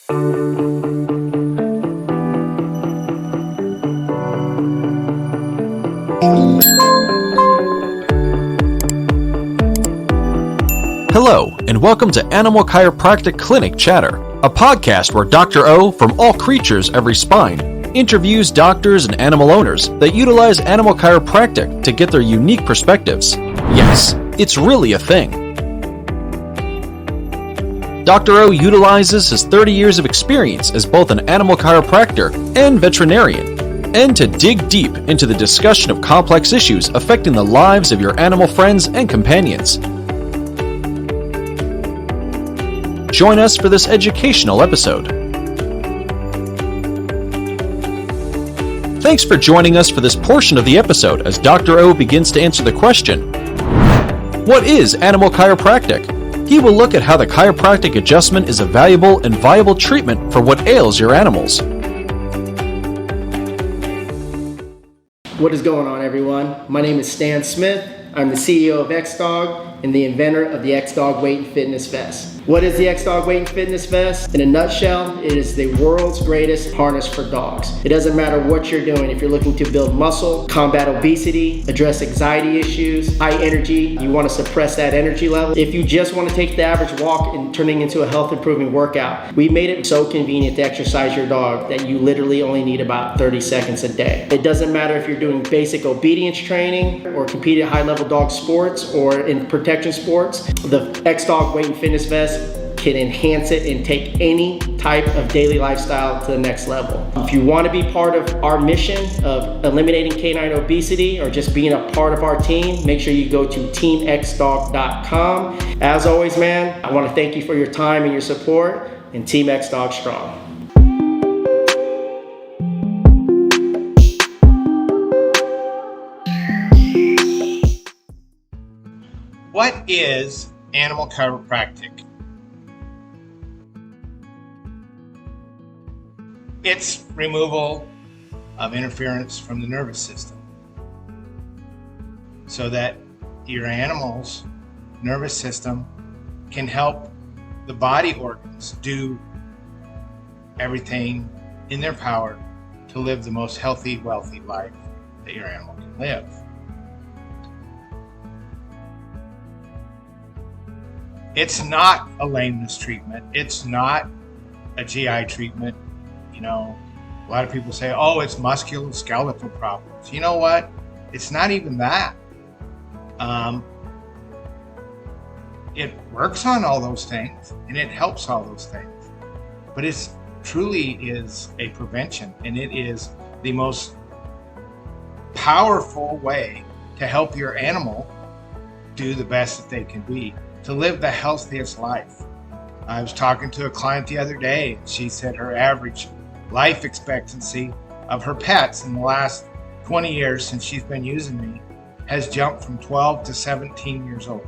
Hello, and welcome to Animal Chiropractic Clinic Chatter, a podcast where Dr. O from All Creatures Every Spine interviews doctors and animal owners that utilize animal chiropractic to get their unique perspectives. Yes, it's really a thing. Dr. O utilizes his 30 years of experience as both an animal chiropractor and veterinarian, and to dig deep into the discussion of complex issues affecting the lives of your animal friends and companions. Join us for this educational episode. Thanks for joining us for this portion of the episode as Dr. O begins to answer the question, what is animal chiropractic? He will look at how the chiropractic adjustment is a valuable and viable treatment for what ails your animals. What is going on, everyone? My name is Stan Smith. I'm the CEO of X-Dog and the inventor of the X-Dog Weight and Fitness Vest. What is the X-Dog Weight and Fitness Vest? In a nutshell, it is the world's greatest harness for dogs. It doesn't matter what you're doing. If you're looking to build muscle, combat obesity, address anxiety issues, high energy, you want to suppress that energy level. If you just want to take the average walk and turning into a health improving workout, we made it so convenient to exercise your dog that you literally only need about 30 seconds a day. It doesn't matter if you're doing basic obedience training or competing at high level dog sports or in protection sports. The X-Dog Weight and Fitness Vest can enhance it and take any type of daily lifestyle to the next level. If you want to be part of our mission of eliminating canine obesity or just being a part of our team, make sure you go to teamxdog.com. As always, man, I want to thank you for your time and your support, and Team X-Dog strong. What is animal chiropractic? It's removal of interference from the nervous system so that your animal's nervous system can help the body organs do everything in their power to live the most healthy, wealthy life that your animal can live. It's not a lameness treatment. It's not a GI treatment. You know, a lot of people say, oh, it's musculoskeletal problems. You know what? It's not even that. It works on all those things and it helps all those things. But it truly is a prevention, and it is the most powerful way to help your animal do the best that they can be, to live the healthiest life. I was talking to a client the other day, and she said her average life expectancy of her pets in the last 20 years since she's been using me has jumped from 12 to 17 years old.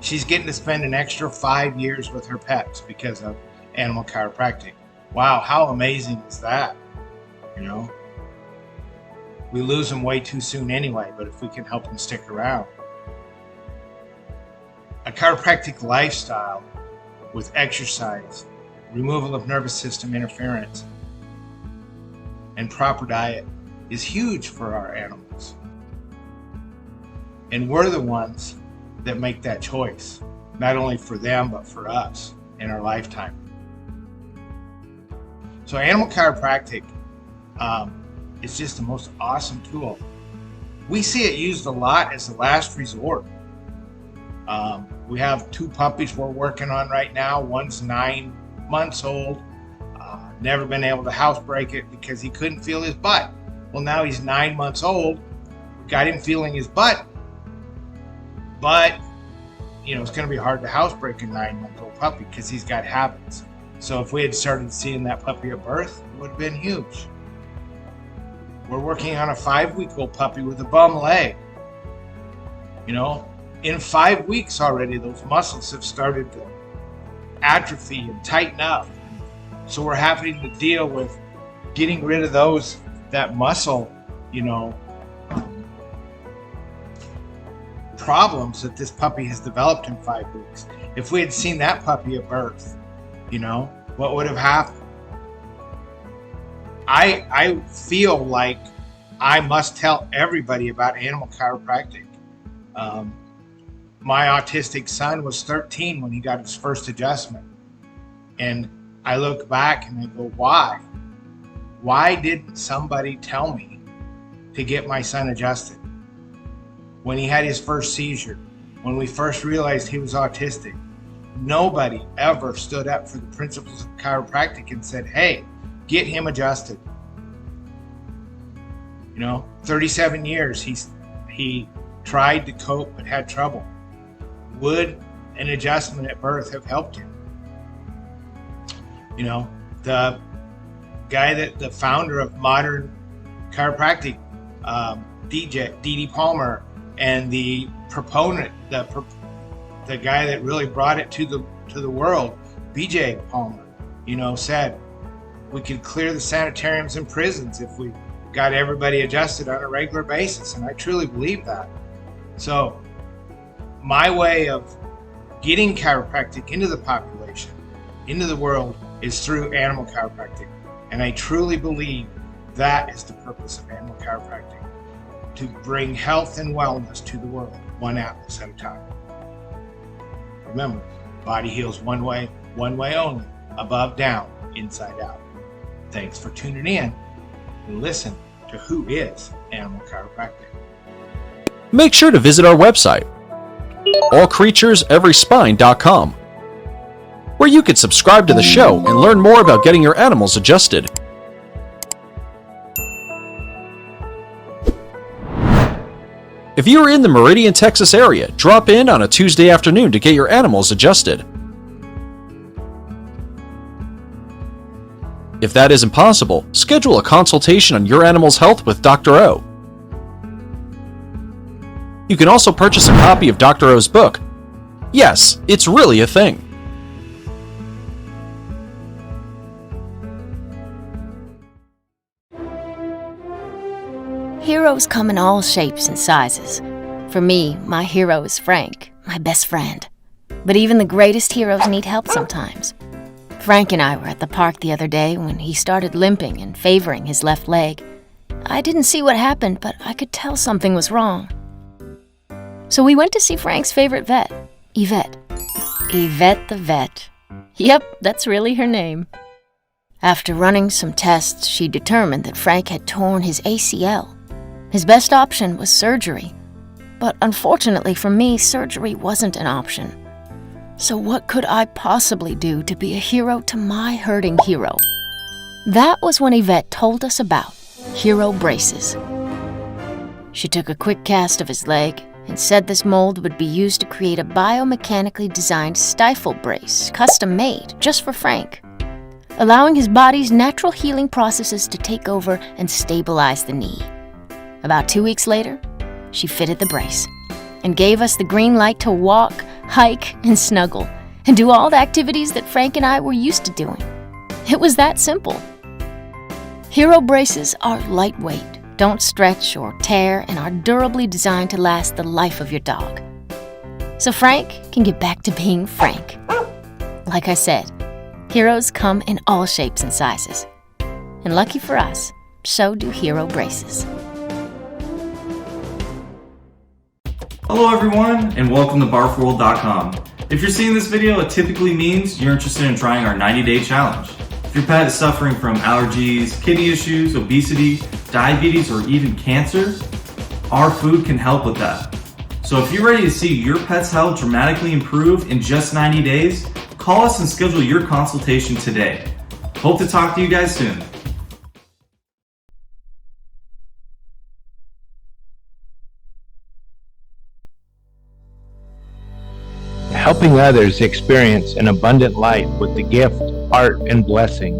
She's getting to spend an extra 5 years with her pets because of animal chiropractic. Wow, how amazing is that? You know, we lose them way too soon anyway, but if we can help them stick around. A chiropractic lifestyle with exercise, removal of nervous system interference, and proper diet is huge for our animals. And we're the ones that make that choice, not only for them, but for us in our lifetime. So animal chiropractic is just the most awesome tool. We see it used a lot as a last resort. We have 2 puppies we're working on right now. One's 9 months old, never been able to housebreak it because he couldn't feel his butt. Well, now he's 9 months old, we got him feeling his butt, but you know, it's going to be hard to housebreak a 9-month-old puppy because he's got habits. So if we had started seeing that puppy at birth, it would have been huge. We're working on a 5-week-old puppy with a bum leg. You know, in 5 weeks already, those muscles have started to atrophy and tighten up. So we're having to deal with getting rid of that muscle, you know, problems that this puppy has developed in 5 weeks. If we had seen that puppy at birth, you know, what would have happened? I feel like I must tell everybody about animal chiropractic. My autistic son was 13 when he got his first adjustment. And I look back and I go, why? Why didn't somebody tell me to get my son adjusted? When he had his first seizure, when we first realized he was autistic, nobody ever stood up for the principles of chiropractic and said, hey, get him adjusted. 37 years he tried to cope but had trouble. Would an adjustment at birth have helped him? The guy the founder of modern chiropractic, D.D. Palmer, and the proponent, the guy that really brought it to the world, B.J. Palmer, said we could clear the sanitariums and prisons if we got everybody adjusted on a regular basis. And I truly believe that. So my way of getting chiropractic into the population, into the world, is through animal chiropractic. And I truly believe that is the purpose of animal chiropractic, to bring health and wellness to the world, one atlas at a time. Remember, body heals one way only, above, down, inside out. Thanks for tuning in and listen to Who is Animal Chiropractic. Make sure to visit our website, allcreatureseveryspine.com, where you can subscribe to the show and learn more about getting your animals adjusted. If you are in the Meridian, Texas area, drop in on a Tuesday afternoon to get your animals adjusted. If that isn't possible, schedule a consultation on your animal's health with Dr. O. You can also purchase a copy of Dr. O's book. Yes, it's really a thing. Heroes come in all shapes and sizes. For me, my hero is Frank, my best friend. But even the greatest heroes need help sometimes. Frank and I were at the park the other day when he started limping and favoring his left leg. I didn't see what happened, but I could tell something was wrong. So we went to see Frank's favorite vet, Yvette. Yvette the vet. Yep, that's really her name. After running some tests, she determined that Frank had torn his ACL. His best option was surgery. But unfortunately for me, surgery wasn't an option. So what could I possibly do to be a hero to my hurting hero? That was when Yvette told us about hero braces. She took a quick cast of his leg and said this mold would be used to create a biomechanically designed stifle brace, custom made just for Frank, allowing his body's natural healing processes to take over and stabilize the knee. About 2 weeks later, she fitted the brace and gave us the green light to walk, hike, and snuggle, and do all the activities that Frank and I were used to doing. It was that simple. Hero braces are lightweight, don't stretch or tear, and are durably designed to last the life of your dog. So Frank can get back to being Frank. Like I said, heroes come in all shapes and sizes. And lucky for us, so do hero braces. Hello everyone, and welcome to barfworld.com. If you're seeing this video, it typically means you're interested in trying our 90-day challenge. If your pet is suffering from allergies, kidney issues, obesity, diabetes, or even cancer, our food can help with that. So if you're ready to see your pet's health dramatically improve in just 90 days, call us and schedule your consultation today. Hope to talk to you guys soon. Helping others experience an abundant life with the gift, art, and blessing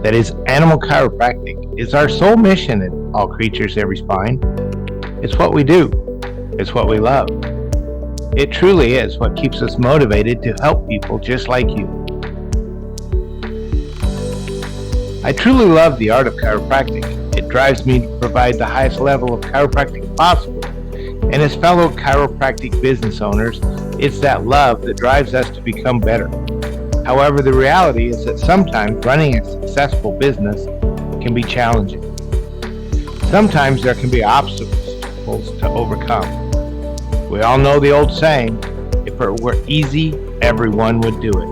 that is animal chiropractic is our sole mission at All Creatures Every Spine. It's what we do. It's what we love. It truly is what keeps us motivated to help people just like you. I truly love the art of chiropractic. It drives me to provide the highest level of chiropractic possible. And as fellow chiropractic business owners, it's that love that drives us to become better. However, the reality is that sometimes running a successful business can be challenging. Sometimes there can be obstacles to overcome. We all know the old saying, if it were easy, everyone would do it.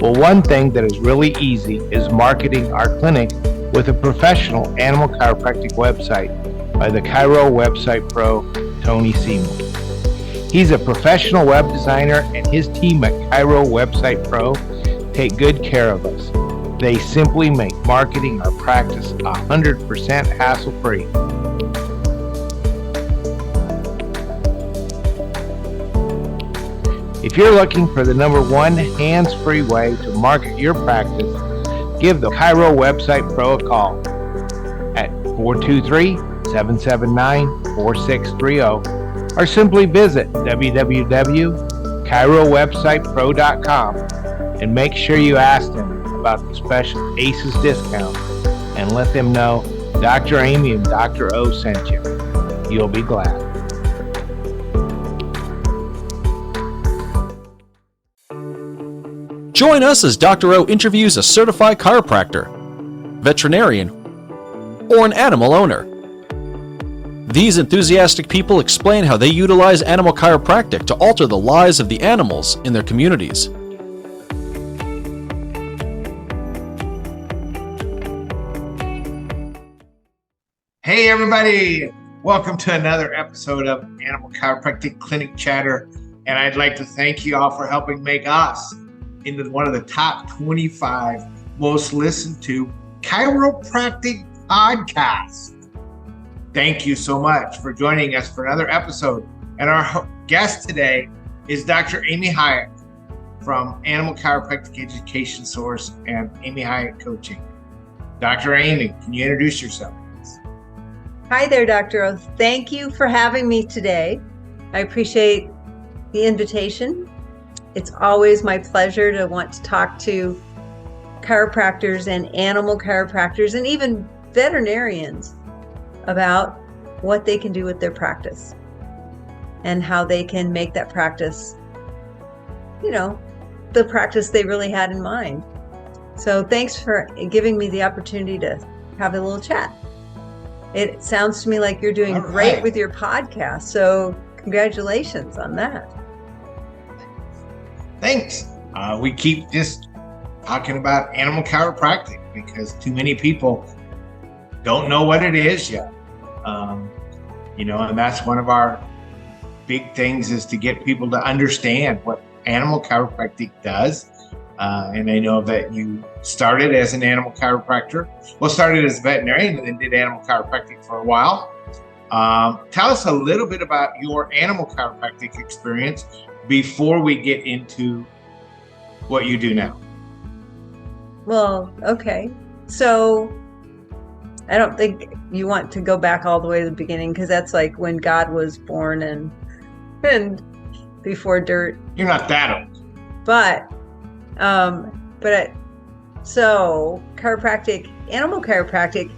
Well, one thing that is really easy is marketing our clinic with a professional animal chiropractic website by the Chiro Website Pro, Tony Seymour. He's a professional web designer, and his team at Chiro Website Pro take good care of us. They simply make marketing our practice 100% hassle-free. If you're looking for the #1 hands-free way to market your practice, give the Chiro Website Pro a call at 423-779-4630 or simply visit www.chirowebsitepro.com and make sure you ask them about the special ACES discount and let them know Dr. Amy and Dr. O sent you. You'll be glad. Join us as Dr. O interviews a certified chiropractor, veterinarian, or an animal owner. These enthusiastic people explain how they utilize animal chiropractic to alter the lives of the animals in their communities. Hey everybody, welcome to another episode of Animal Chiropractic Clinic Chatter, and I'd like to thank you all for helping make us into one of the top 25 most listened to chiropractic podcasts. Thank you so much for joining us for another episode. And our guest today is Dr. Amy Hayek from Animal Chiropractic Educational Source and Amy Hayek Coaching. Dr. Amy, can you introduce yourself? Hi there, Dr. O. Thank you for having me today. I appreciate the invitation. It's always my pleasure to want to talk to chiropractors and animal chiropractors and even veterinarians about what they can do with their practice and how they can make that practice, the practice they really had in mind. So thanks for giving me the opportunity to have a little chat. It sounds to me like you're doing great with your podcast, so congratulations on that. Thanks. We keep just talking about animal chiropractic because too many people don't know what it is yet. And that's one of our big things is to get people to understand what animal chiropractic does. And I know that you started as an animal chiropractor. Well, started as a veterinarian and then did animal chiropractic for a while. Tell us a little bit about your animal chiropractic experience before we get into what you do now. Well, okay. So I don't think you want to go back all the way to the beginning because that's like when God was born and before dirt. You're not that old. So animal chiropractic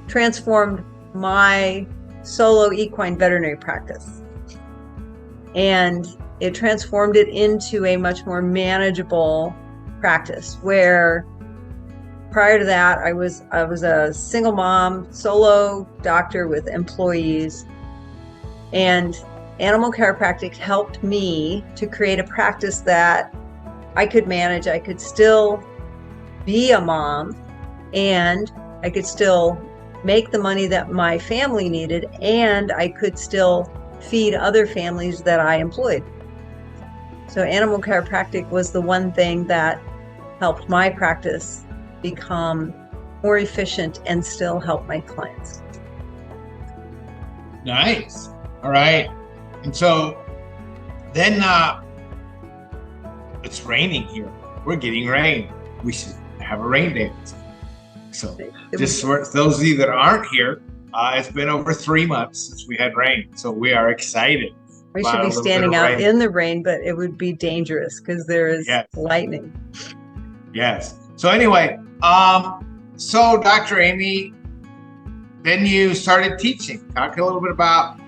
transformed my solo equine veterinary practice. And it transformed it into a much more manageable practice where prior to that, I was a single mom, solo doctor with employees, and animal chiropractic helped me to create a practice that I could manage. I could still be a mom and I could still make the money that my family needed, and I could still feed other families that I employed. So animal chiropractic was the one thing that helped my practice become more efficient and still help my clients. Nice. All right. And so then it's raining here. We're getting rain. We should have a rain dance. So just for those of you that aren't here, it's been over 3 months since we had rain. So we are excited. We should be standing out in the rain, but it would be dangerous because there is lightning. Yes. So anyway, so Dr. Amy, then you started teaching. Talk a little bit about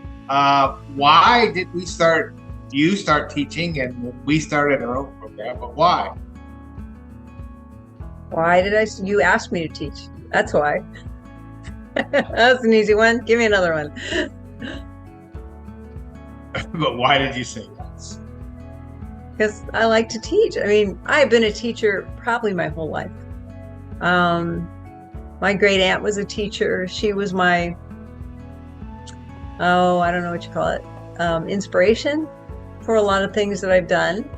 why did we start you start teaching and we started our own program, but why? Why did you asked me to teach? That's why. That's an easy one. Give me another one. But why did you say yes? Because I like to teach. I mean, I've been a teacher probably my whole life. My great aunt was a teacher. She was my, I don't know what you call it, inspiration for a lot of things that I've done.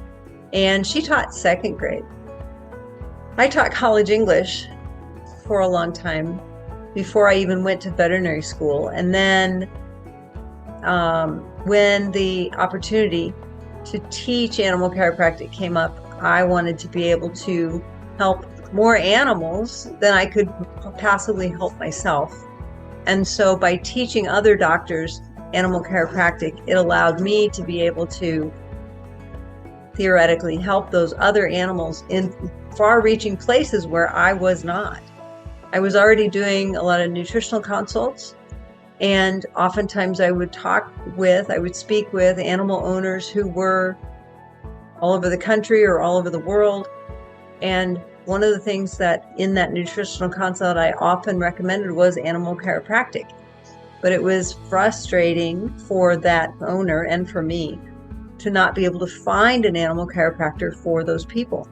And she taught second grade. I taught college English for a long time before I even went to veterinary school. And then when the opportunity to teach animal chiropractic came up, I wanted to be able to help more animals than I could possibly help myself. And so by teaching other doctors animal chiropractic, it allowed me to be able to theoretically help those other animals in far-reaching places where I was not. I was already doing a lot of nutritional consults, and oftentimes I would speak with animal owners who were all over the country or all over the world. And one of the things that in that nutritional consult I often recommended was animal chiropractic. But it was frustrating for that owner and for me to not be able to find an animal chiropractor for those people.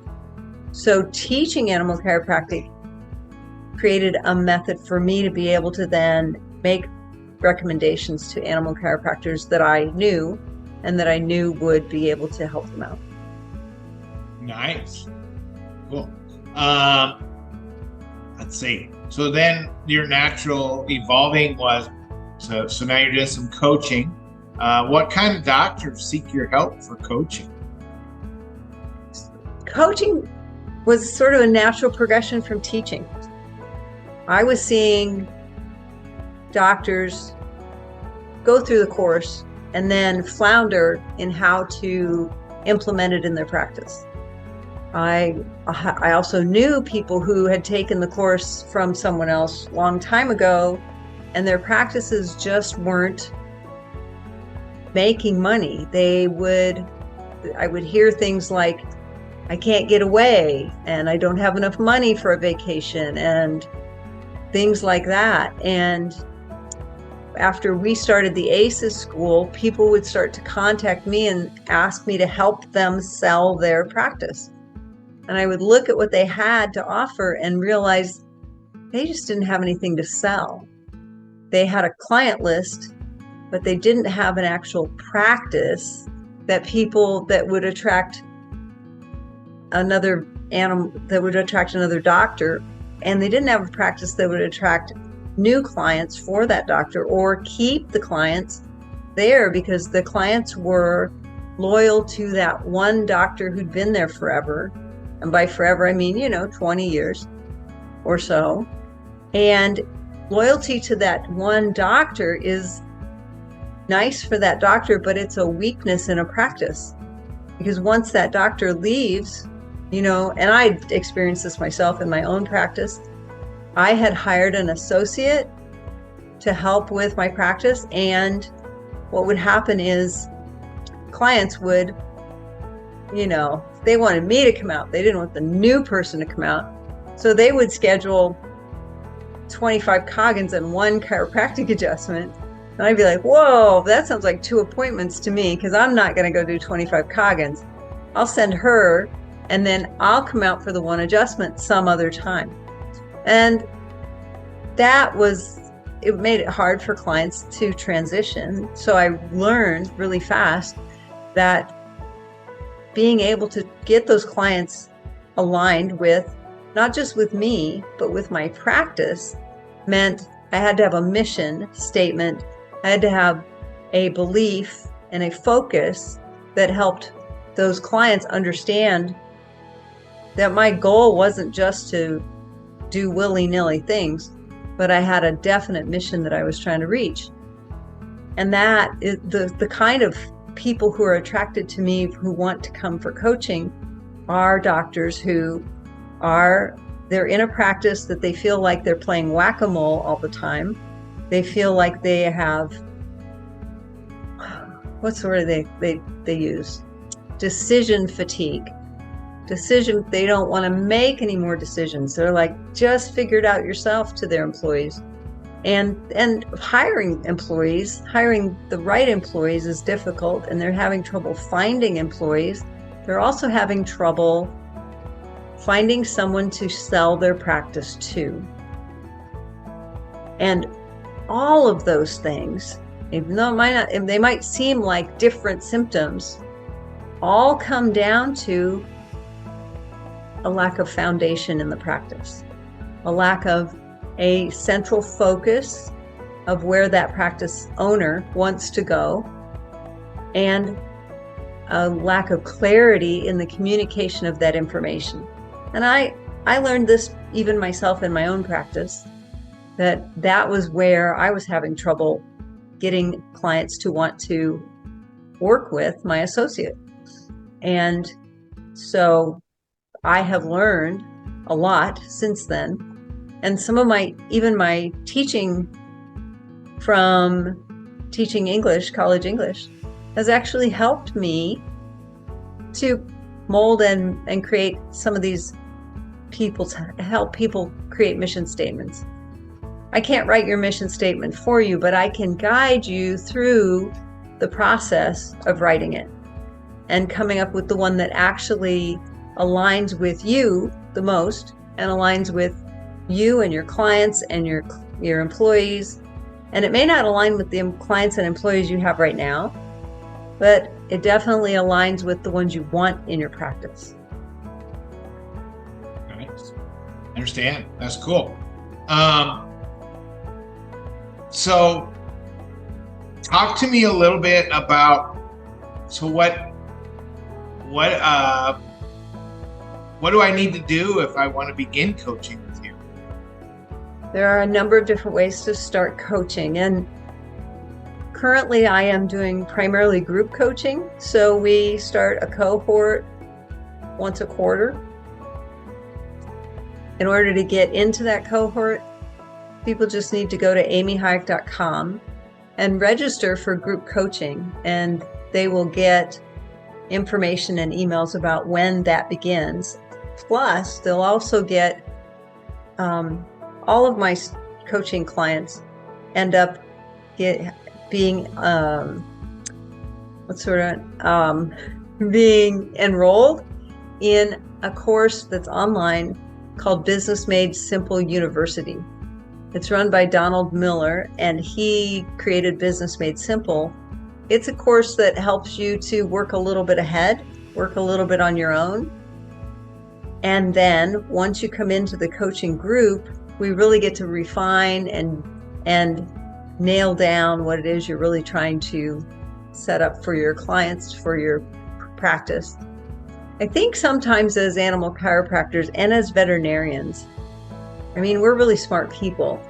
So teaching animal chiropractic created a method for me to be able to then make recommendations to animal chiropractors that I knew and that I knew would be able to help them out. Nice. Cool. Let's see. So then your natural evolving was, so now you're doing some coaching. What kind of doctors seek your help for coaching? Coaching was sort of a natural progression from teaching. I was seeing doctors go through the course and then flounder in how to implement it in their practice. I also knew people who had taken the course from someone else a long time ago, and their practices just weren't making money. I would hear things like, I can't get away, and I don't have enough money for a vacation, and things like that. And after we started the ACES school, people would start to contact me and ask me to help them sell their practice. And I would look at what they had to offer and realize they just didn't have anything to sell. They had a client list, but they didn't have an actual practice that would attract another animal, that would attract another doctor. And they didn't have a practice that would attract new clients for that doctor or keep the clients there, because the clients were loyal to that one doctor who'd been there forever. And by forever, I mean, 20 years or so. And loyalty to that one doctor is nice for that doctor, but it's a weakness in a practice. Because once that doctor leaves, and I experienced this myself in my own practice, I had hired an associate to help with my practice. And what would happen is clients would, they wanted me to come out. They didn't want the new person to come out. So they would schedule 25 Coggins and one chiropractic adjustment. And I'd be like, whoa, that sounds like 2 appointments to me, because I'm not going to go do 25 Coggins. I'll send her, and then I'll come out for the one adjustment some other time. And it made it hard for clients to transition. So I learned really fast that being able to get those clients aligned with, not just with me, but with my practice, meant I had to have a mission statement. I had to have a belief and a focus that helped those clients understand that my goal wasn't just to do willy-nilly things, but I had a definite mission that I was trying to reach. And that is the kind of people who are attracted to me, who want to come for coaching, are doctors who they're in a practice that they feel like they're playing whack-a-mole all the time. They feel like they have what's the word they use? Decision fatigue. They don't want to make any more decisions. They're like, just figure it out yourself to their employees. And hiring the right employees is difficult, and they're having trouble finding employees. They're also having trouble finding someone to sell their practice to. And all of those things, even though they might seem like different symptoms, all come down to a lack of foundation in the practice, a lack of a central focus of where that practice owner wants to go, and a lack of clarity in the communication of that information. And I learned this even myself in my own practice, that was where I was having trouble getting clients to want to work with my associate. And so I have learned a lot since then. And some of my teaching from teaching English, college English, has actually helped me to mold and create some of these to help people create mission statements. I can't write your mission statement for you, but I can guide you through the process of writing it and coming up with the one that actually aligns with you the most and aligns with you and your clients and your employees. And it may not align with the clients and employees you have right now, but it definitely aligns with the ones you want in your practice. Nice. Understand. That's cool. So talk to me a little bit about, so what do I need to do if I want to begin coaching with you? There are a number of different ways to start coaching, and currently I am doing primarily group coaching. So we start a cohort once a quarter. In order to get into that cohort, people just need to go to amyhayek.com and register for group coaching, and they will get information and emails about when that begins. Plus, they'll also get all of my coaching clients end up being being enrolled in a course that's online called Business Made Simple University. It's run by Donald Miller, and he created Business Made Simple. It's a course that helps you to work a little bit ahead, work a little bit on your own. And then once you come into the coaching group, we really get to refine and nail down what it is you're really trying to set up for your clients, for your practice. I think sometimes as animal chiropractors and as veterinarians, I mean, we're really smart people.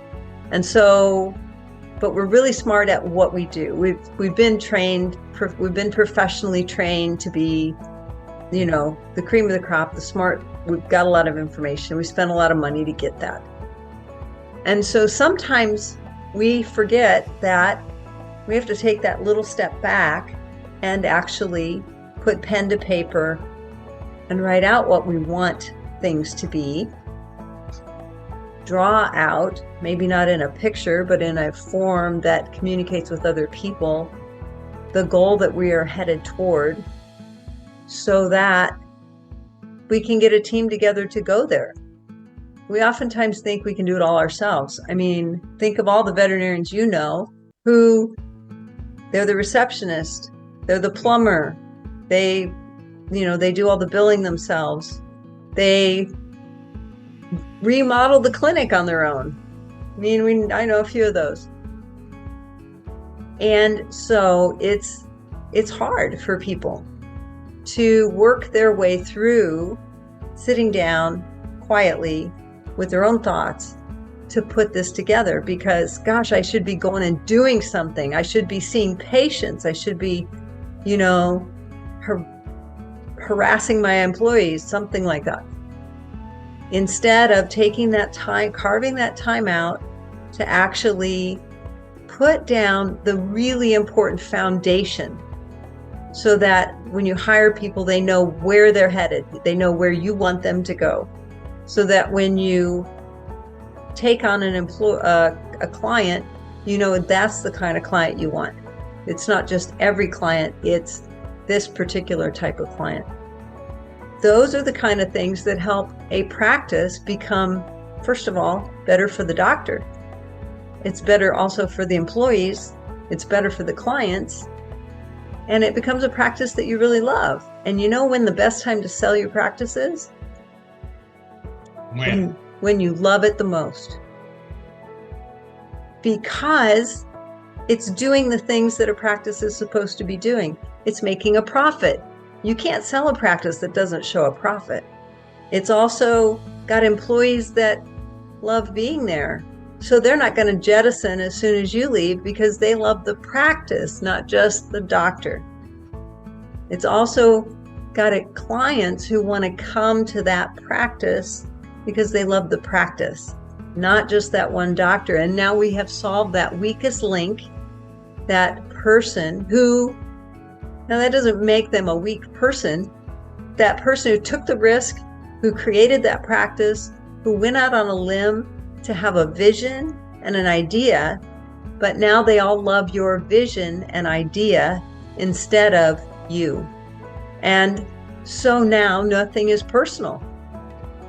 And so, but we're really smart at what we do. We've been professionally trained to be, the cream of the crop, the smart. We've got a lot of information. We spend a lot of money to get that. And so sometimes we forget that we have to take that little step back and actually put pen to paper and write out what we want things to be. Draw out, maybe not in a picture, but in a form that communicates with other people, the goal that we are headed toward, so that we can get a team together to go there. We oftentimes think we can do it all ourselves. I mean, think of all the veterinarians who they're the receptionist, they're the plumber, they do all the billing themselves. They remodel the clinic on their own. I mean, I know a few of those. And so it's hard for people to work their way through sitting down quietly with their own thoughts to put this together, because gosh, I should be going and doing something. I should be seeing patients. I should be, harassing my employees, something like that. Instead of taking that time, carving that time out to actually put down the really important foundation so that when you hire people, they know where they're headed. They know where you want them to go. So that when you take on a client, you know that's the kind of client you want. It's not just every client, it's this particular type of client. Those are the kind of things that help a practice become, first of all, better for the doctor. It's better also for the employees. It's better for the clients. And it becomes a practice that you really love. And you know when the best time to sell your practice is? When you love it the most. Because it's doing the things that a practice is supposed to be doing. It's making a profit. You can't sell a practice that doesn't show a profit. It's also got employees that love being there. So they're not going to jettison as soon as you leave because they love the practice, not just the doctor. It's also got clients who want to come to that practice because they love the practice, not just that one doctor. And now we have solved that weakest link, that person who, now that doesn't make them a weak person, that person who took the risk, who created that practice, who went out on a limb to have a vision and an idea, but now they all love your vision and idea instead of you. And so now nothing is personal.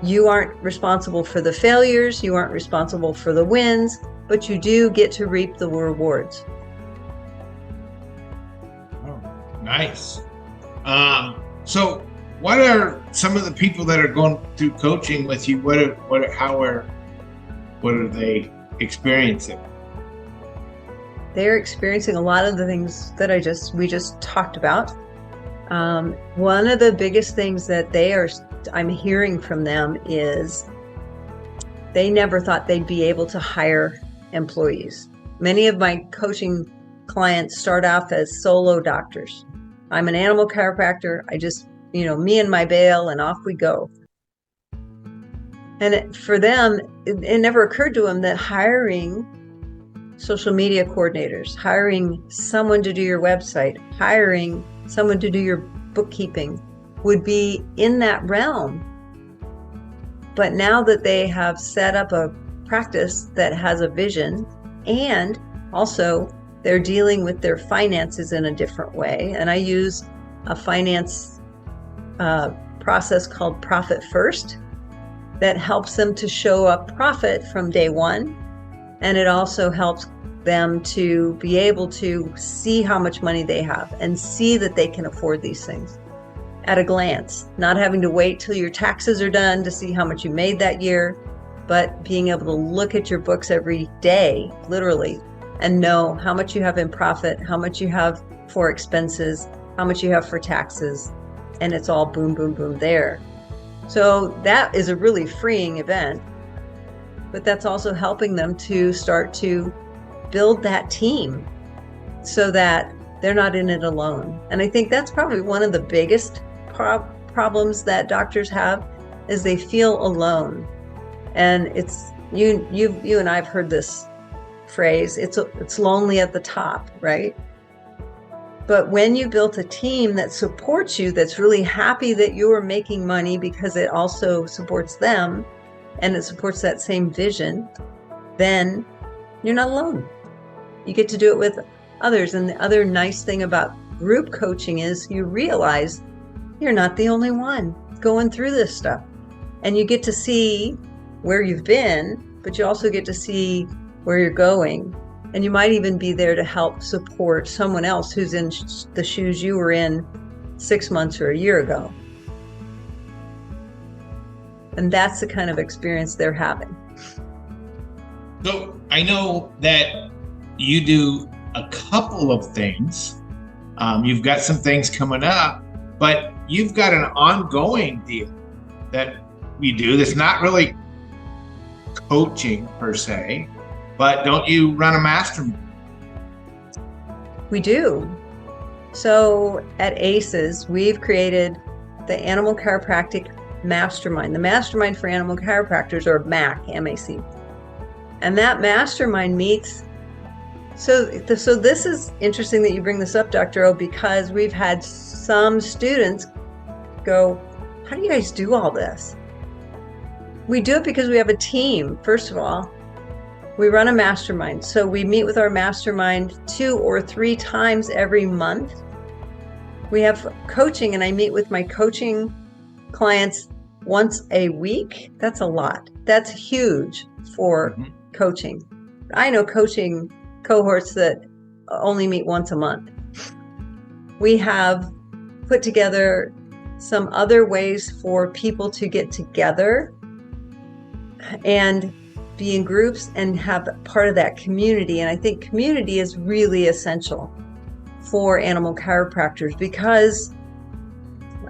You aren't responsible for the failures, you aren't responsible for the wins, but you do get to reap the rewards. Oh, nice. So what are some of the people that are going through coaching with you? What are they experiencing? They're experiencing a lot of the things that we just talked about. One of the biggest things that I'm hearing from them is they never thought they'd be able to hire employees. Many of my coaching clients start off as solo doctors. I'm an animal chiropractor. I just, me and my bail, and off we go. And for them, it never occurred to them that hiring social media coordinators, hiring someone to do your website, hiring someone to do your bookkeeping would be in that realm. But now that they have set up a practice that has a vision, and also they're dealing with their finances in a different way. And I use a finance process called Profit First that helps them to show up profit from day one. And it also helps them to be able to see how much money they have and see that they can afford these things at a glance, not having to wait till your taxes are done to see how much you made that year, but being able to look at your books every day, literally, and know how much you have in profit, how much you have for expenses, how much you have for taxes, and it's all boom, boom, boom there. So that is a really freeing event, but that's also helping them to start to build that team so that they're not in it alone. And I think that's probably one of the biggest problems that doctors have is they feel alone. And it's you and I've heard this phrase, it's lonely at the top, right? But when you built a team that supports you, that's really happy that you're making money because it also supports them and it supports that same vision, then you're not alone. You get to do it with others. And the other nice thing about group coaching is you realize you're not the only one going through this stuff. And you get to see where you've been, but you also get to see where you're going. And you might even be there to help support someone else who's in the shoes you were in 6 months or a year ago. And that's the kind of experience they're having. So I know that you do a couple of things. You've got some things coming up, but you've got an ongoing deal that you do that's not really coaching per se, but don't you run a mastermind? We do. So at ACES, we've created the Animal Chiropractic Mastermind, the Mastermind for Animal Chiropractors, or MAC, M-A-C. And that mastermind meets So this is interesting that you bring this up, Dr. O, because we've had some students go, how do you guys do all this? We do it because we have a team. First of all, we run a mastermind. So we meet with our mastermind 2 or 3 times every month. We have coaching, and I meet with my coaching clients once a week. That's a lot. That's huge for coaching. I know coaching cohorts that only meet once a month. We have put together some other ways for people to get together and be in groups and have part of that community. And I think community is really essential for animal chiropractors because,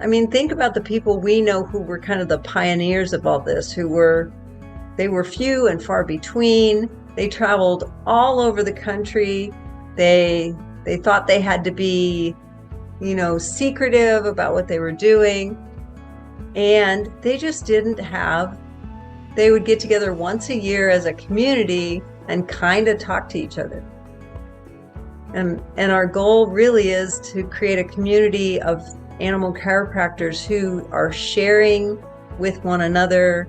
I mean, think about the people we know who were kind of the pioneers of all this, they were few and far between. They traveled all over the country. They thought they had to be, secretive about what they were doing. And they just didn't have, they would get together once a year as a community and kind of talk to each other. And our goal really is to create a community of animal chiropractors who are sharing with one another,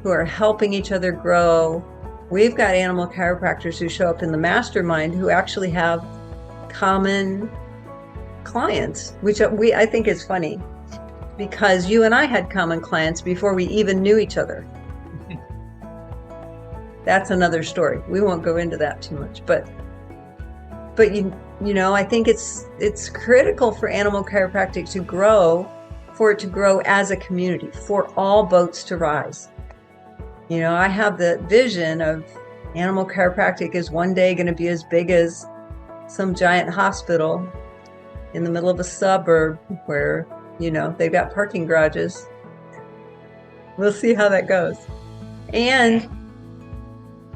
who are helping each other grow. We've got animal chiropractors who show up in the mastermind who actually have common clients, which I think is funny because you and I had common clients before we even knew each other. That's another story. We won't go into that too much, but I think it's critical for animal chiropractic to grow, for it to grow as a community, for all boats to rise. I have the vision of animal chiropractic is one day going to be as big as some giant hospital in the middle of a suburb where, they've got parking garages. We'll see how that goes. And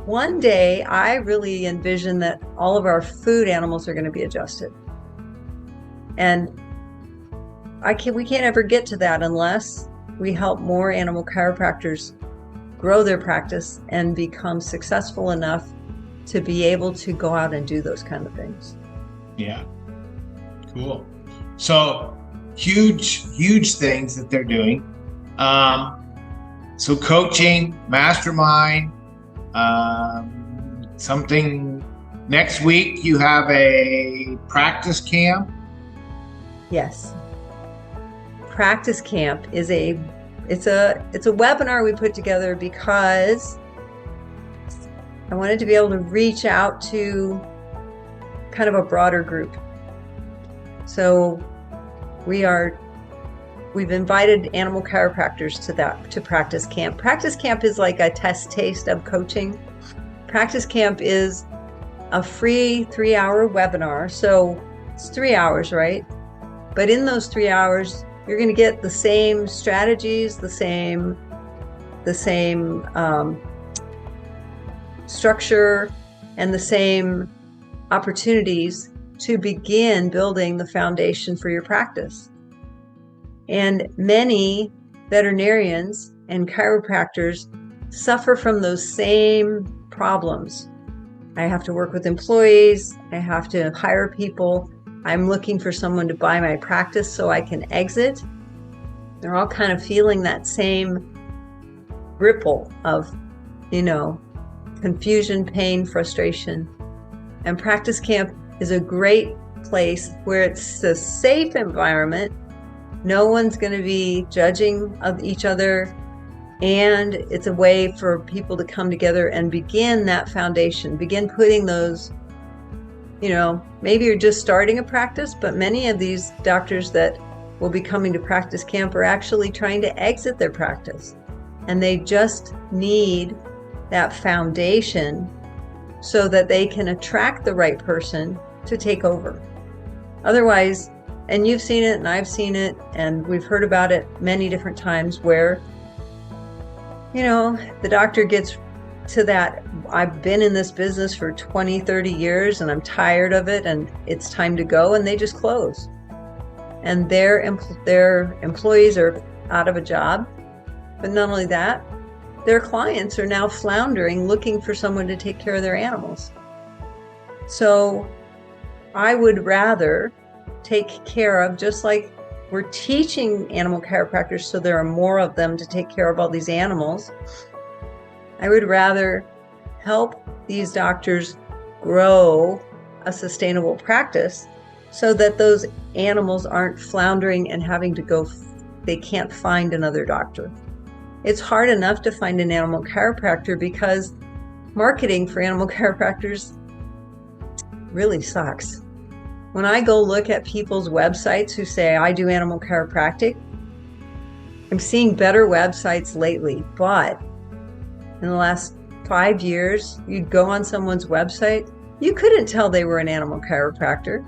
one day I really envision that all of our food animals are going to be adjusted. And we can't ever get to that unless we help more animal chiropractors grow their practice and become successful enough to be able to go out and do those kind of things. Yeah. Cool. So huge things that they're doing. So coaching, mastermind, something next week, you have a practice camp. Yes. Practice camp is it's a webinar we put together because I wanted to be able to reach out to kind of a broader group. So we've invited animal chiropractors to practice camp. Practice camp is like a taste of coaching. Practice camp is a free 3-hour webinar. So it's 3 hours, right? But in those 3 hours, you're going to get the same strategies, the same structure, and the same opportunities to begin building the foundation for your practice. And many veterinarians and chiropractors suffer from those same problems. I have to work with employees. I have to hire people. I'm looking for someone to buy my practice so I can exit. They're all kind of feeling that same ripple of, confusion, pain, frustration. And practice camp is a great place where it's a safe environment. No one's going to be judging of each other. And it's a way for people to come together and begin that foundation, begin putting those, maybe you're just starting a practice, but many of these doctors that will be coming to practice camp are actually trying to exit their practice. And they just need that foundation so that they can attract the right person to take over. Otherwise, and you've seen it and I've seen it and we've heard about it many different times where, the doctor gets to that, I've been in this business for 20, 30 years and I'm tired of it and it's time to go, and they just close. And their employees are out of a job. But not only that, their clients are now floundering looking for someone to take care of their animals. So I would rather take care of, just like we're teaching animal chiropractors so there are more of them to take care of all these animals, I would rather help these doctors grow a sustainable practice so that those animals aren't floundering and having to go, they can't find another doctor. It's hard enough to find an animal chiropractor because marketing for animal chiropractors really sucks. When I go look at people's websites who say, I do animal chiropractic, I'm seeing better websites lately, but in the last 5 years, you'd go on someone's website, you couldn't tell they were an animal chiropractor.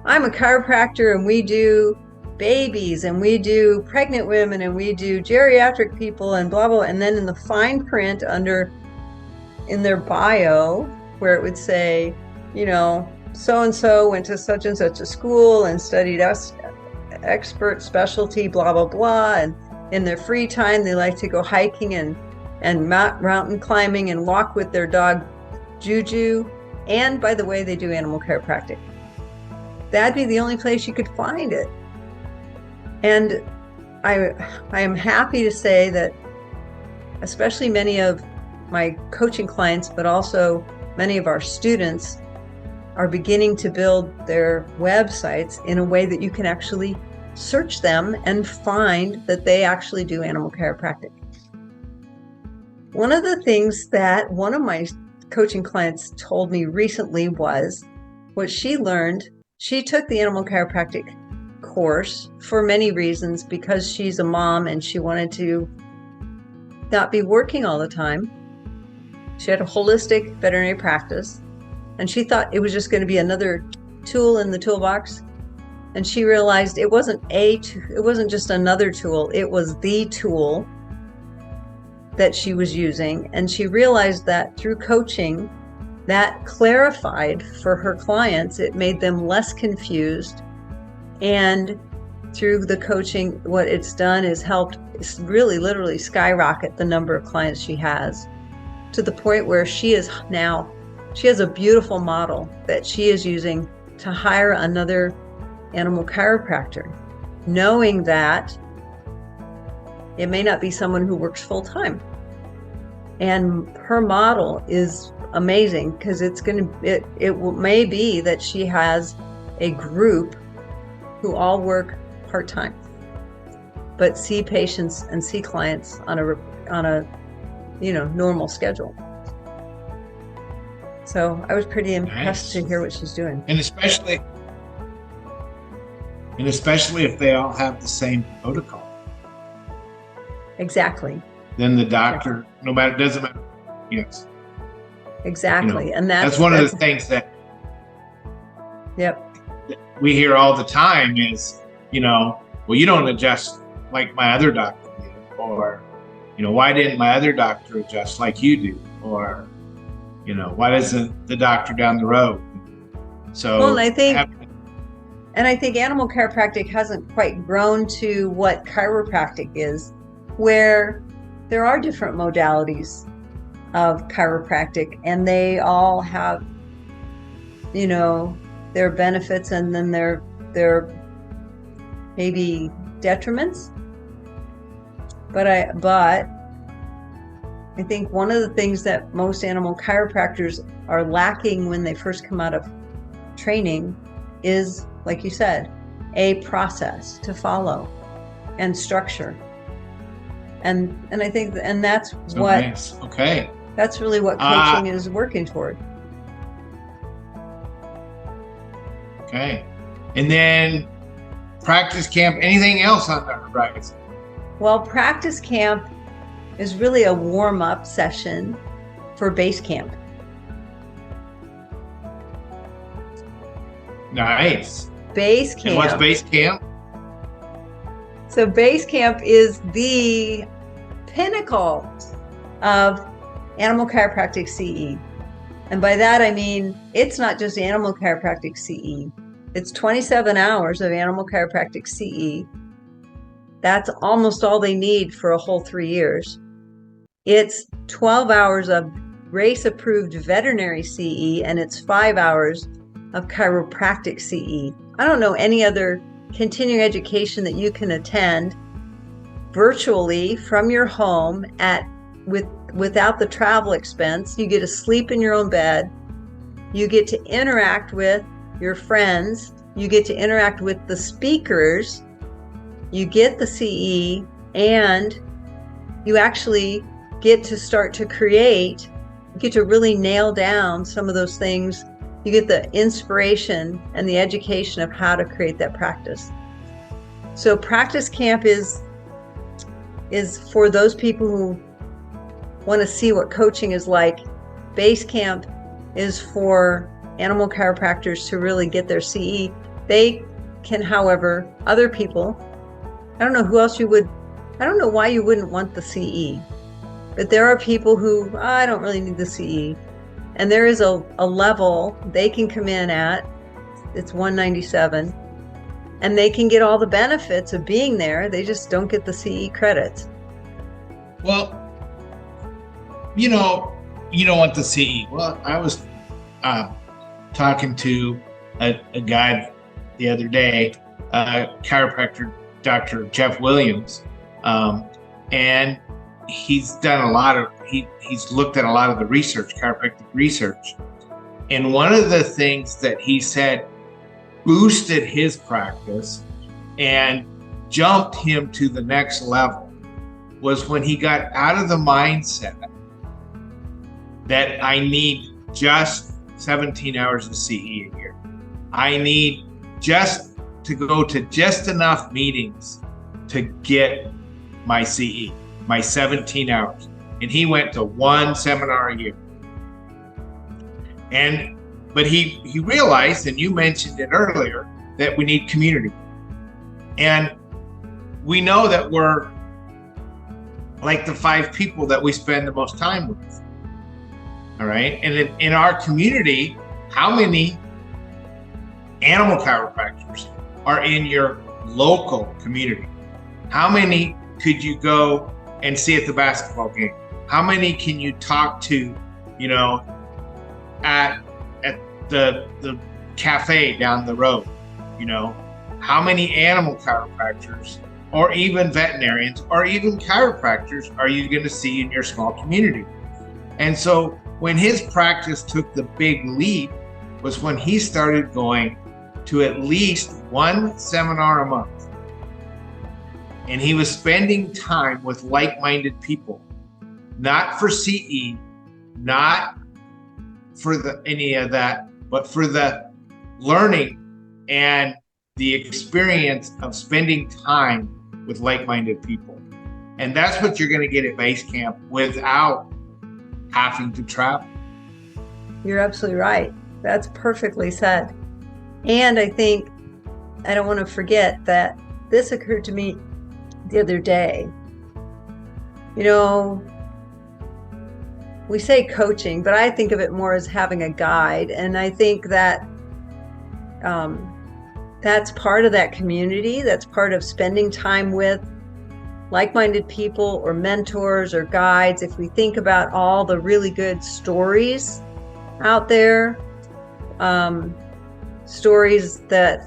I'm a chiropractor and we do babies and we do pregnant women and we do geriatric people and blah, blah. And then in the fine print in their bio, where it would say, so-and-so went to such and such a school and studied expert specialty, blah, blah, blah. And in their free time, they like to go hiking and mountain climbing and walk with their dog, Juju. And by the way, they do animal chiropractic. That'd be the only place you could find it. And I am happy to say that especially many of my coaching clients, but also many of our students, are beginning to build their websites in a way that you can actually search them and find that they actually do animal chiropractic. One of the things that one of my coaching clients told me recently was what she learned. She took the animal chiropractic course for many reasons, because she's a mom and she wanted to not be working all the time. She had a holistic veterinary practice, and she thought it was just going to be another tool in the toolbox. And she realized it wasn't just another tool, it was the tool that she was using. And she realized that through coaching, that clarified for her clients, it made them less confused. And through the coaching, what it's done is helped really literally skyrocket the number of clients she has, to the point where she has a beautiful model that she is using to hire another animal chiropractor, knowing that it may not be someone who works full time. And her model is amazing, because may be that she has a group who all work part-time, but see patients and see clients on a normal schedule. So I was pretty impressed to hear what she's doing. And especially if they all have the same protocol. Exactly. Then the doctor, it doesn't matter. Yes. Exactly. And that's one of the things that we hear all the time is, you don't adjust like my other doctor did, or, why didn't my other doctor adjust like you do? Or, why doesn't the doctor down the road? So, I think animal chiropractic hasn't quite grown to what chiropractic is, where there are different modalities of chiropractic, and they all have, their benefits and then their maybe detriments. But I think one of the things that most animal chiropractors are lacking when they first come out of training is, like you said, a process to follow and structure. And I think, and that's that's really what coaching is working toward. Okay. And then practice camp, anything else on the horizon? Well, practice camp is really a warm-up session for base camp. Nice. Base camp. And what's base camp? So base camp is the pinnacle of animal chiropractic CE. And by that I mean, it's not just animal chiropractic CE. It's 27 hours of animal chiropractic CE. That's almost all they need for a whole 3 years. It's 12 hours of race approved veterinary CE, and it's 5 hours of chiropractic CE. I don't know any other continuing education that you can attend virtually from your home without the travel expense. You get to sleep in your own bed. You get to interact with your friends. You get to interact with the speakers. You get the CE, and you actually get to start to create. You get to really nail down some of those things. You get the inspiration and the education of how to create that practice. So practice camp is for those people who want to see what coaching is like. Base camp is for animal chiropractors to really get their CE. They can, however, other people, I don't know why you wouldn't want the CE, but there are people who, I don't really need the CE. And there is a level they can come in at, it's 197, and they can get all the benefits of being there. They just don't get the CE credits. Well, you don't want the CE. Well, I was talking to a guy the other day, chiropractor, Dr. Jeff Williams, and he's done he's looked at a lot of the research, chiropractic research. And one of the things that he said boosted his practice and jumped him to the next level was when he got out of the mindset that I need just 17 hours of CE a year. I need just to go to just enough meetings to get my CE, my 17 hours. And he went to one seminar a year. But he realized, and you mentioned it earlier, that we need community. And we know that we're like the 5 people that we spend the most time with. All right. And in our community, how many animal chiropractors are in your local community? How many could you go and see at the basketball game? How many can you talk to, at the cafe down the road? How many animal chiropractors or even veterinarians or even chiropractors are you going to see in your small community? And so when his practice took the big leap was when he started going to at least one seminar a month. And he was spending time with like-minded people, not for CE, not for any of that, but for the learning and the experience of spending time with like-minded people. And that's what you're going to get at base camp without having to travel. You're absolutely right. That's perfectly said. And I think, I don't want to forget that this occurred to me the other day. We say coaching, but I think of it more as having a guide. And I think that that's part of that community. That's part of spending time with like-minded people or mentors or guides. If we think about all the really good stories out there, stories that,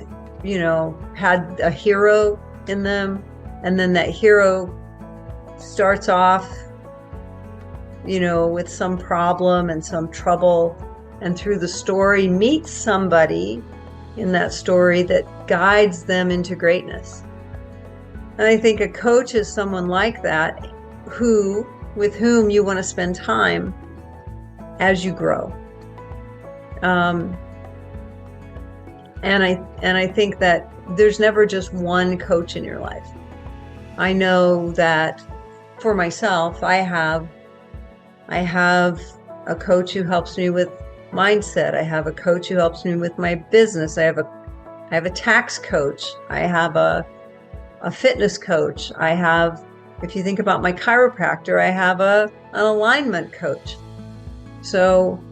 had a hero in them, and then that hero starts off, with some problem and some trouble, and through the story meets somebody in that story that guides them into greatness. And I think a coach is someone like that with whom you want to spend time as you grow. And I think that there's never just one coach in your life. I know that for myself, I have a coach who helps me with mindset. I have a coach who helps me with my business. I have a tax coach. I have a fitness coach. I have, if you think about my chiropractor, I have an alignment coach. So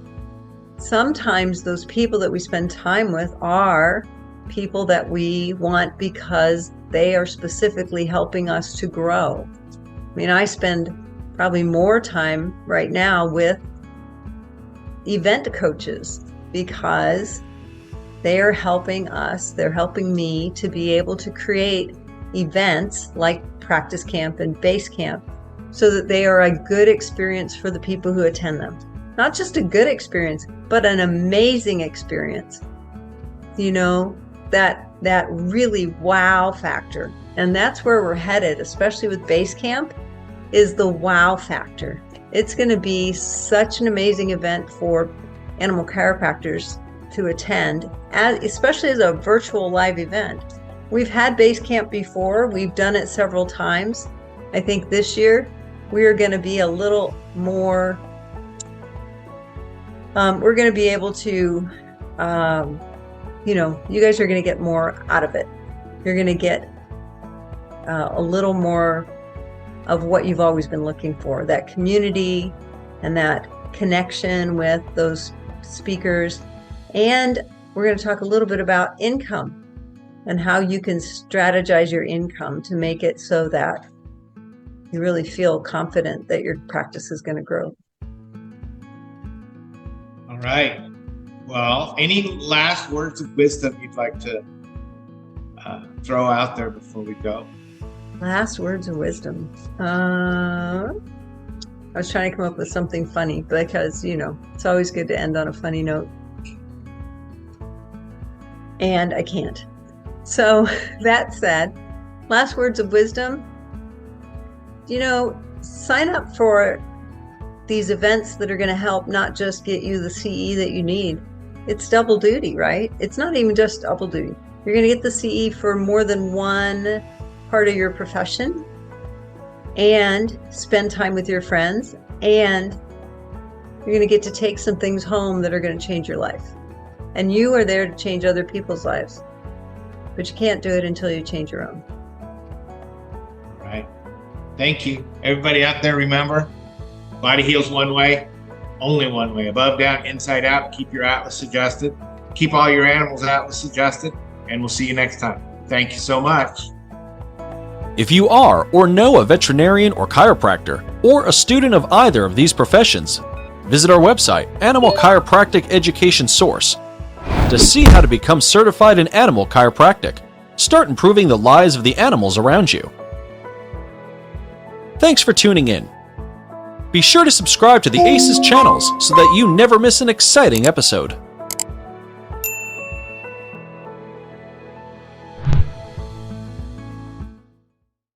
sometimes those people that we spend time with are people that we want because they are specifically helping us to grow. I mean, I spend probably more time right now with event coaches, because they are helping us, they're helping me to be able to create events like practice camp and base camp so that they are a good experience for the people who attend them. Not just a good experience, but an amazing experience. You know, that really wow factor. And that's where we're headed, especially with base camp, is the wow factor. It's going to be such an amazing event for animal chiropractors to attend, especially as a virtual live event. We've had base camp before. We've done it several times. I think this year we are going to be a little more, we're going to be able to, you know, you guys are going to get more out of it. You're going to get a little more of what you've always been looking for, that community and that connection with those speakers. And we're going to talk a little bit about income and how you can strategize your income to make it so that you really feel confident that your practice is going to grow. All right. Well, any last words of wisdom you'd like to throw out there before we go? Last words of wisdom. I was trying to come up with something funny because, you know, it's always good to end on a funny note. And I can't. So that said, last words of wisdom, you know, sign up for these events that are going to help not just get you the CE that you need. It's double duty, right? It's not even just double duty. You're going to get the CE for more than one part of your profession, and spend time with your friends, and you're going to get to take some things home that are going to change your life. And you are there to change other people's lives, but you can't do it until you change your own. All right. Thank you. Everybody out there, remember, body heals one way, only one way, above, down, inside out. Keep your atlas adjusted. Keep all your animals atlas adjusted, and we'll see you next time. Thank you so much. If you are or know a veterinarian or chiropractor, or a student of either of these professions, visit our website, Animal Chiropractic Education Source, to see how to become certified in animal chiropractic. Start improving the lives of the animals around you. Thanks for tuning in. Be sure to subscribe to the ACES channels so that you never miss an exciting episode.